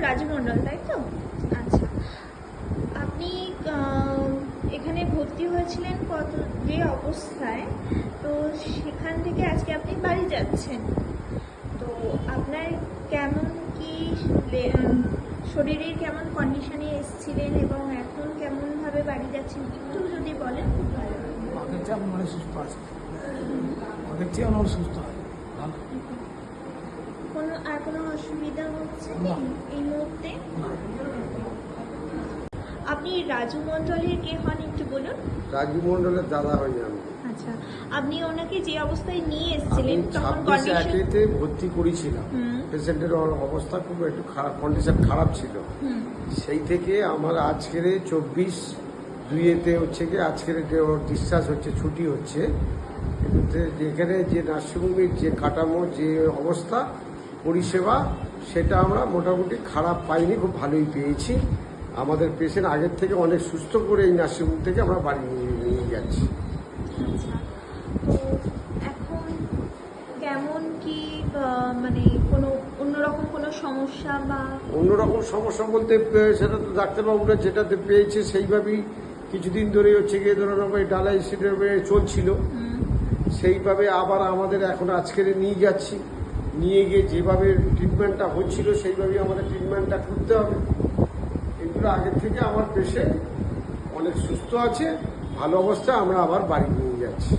রাজু মণ্ডল, তাই তো? আচ্ছা, আপনি এখানে ভর্তি হয়েছিলেন যে অবস্থায়, তো সেখান থেকে আজকে আপনি বাড়ি যাচ্ছেন, তো আপনার কেমন কি শরীরের কেমন কন্ডিশনে এসেছিলেন এবং এখন কেমনভাবে বাড়ি যাচ্ছেন একটু যদি বলেন খুব ভালো হয়। আগের চেয়ে আমি অনেক সুস্থ আছি, আগের চেয়ে অনেক সুস্থ হয়। কোনো অসুবিধা হচ্ছে না। এই মুহূর্তে? আপনি রাজু মণ্ডলের কে হন একটু বলুন। রাজু মণ্ডলের দাদা হই আমি। আচ্ছা, আপনি ওনাকে যে অবস্থায় নিয়ে এসেছিলেন তখন 26/1-তে ভর্তি করেছিলাম। পেশেন্টের অবস্থা খুব একটু খারাপ, কন্ডিশন খারাপ ছিল। সেই থেকে আমার আজকের 24/2-তে হচ্ছে কি আজকের ডিসচার্জ হচ্ছে, ছুটি হচ্ছে। যেখানে যে নার্সিংহোমের যে কাঠামো, যে অবস্থা পরিষেবা, সেটা আমরা মোটামুটি খারাপ পাইনি, খুব ভালোই পেয়েছি। আমাদের পেশেন্ট আগের থেকে অনেক সুস্থ করে এই নার্সিংহোম থেকে আমরা বাড়ি নিয়ে যাচ্ছি। আচ্ছা, তো এখন কেমন কি মানে কোনো অন্যরকম কোনো সমস্যা বা? অন্যরকম সমস্যা বলতে সেটা তো ডাক্তারবাবুরা যেটাতে পেয়েছে সেইভাবেই কিছুদিন ধরে হচ্ছে গিয়ে ধরুন ডায়ালাইসিসের চলছিল, সেইভাবে আবার আমাদের এখন আজকের নিয়ে যাচ্ছি। নিয়ে গিয়ে যেভাবে ট্রিটমেন্টটা হচ্ছিল সেইভাবেই আমাদের ট্রিটমেন্টটা করতে হবে। এগুলো আগের থেকে আমার পেশেন্ট অনেক সুস্থ আছে, ভালো অবস্থায় আমরা আবার বাড়ি নিয়ে যাচ্ছি।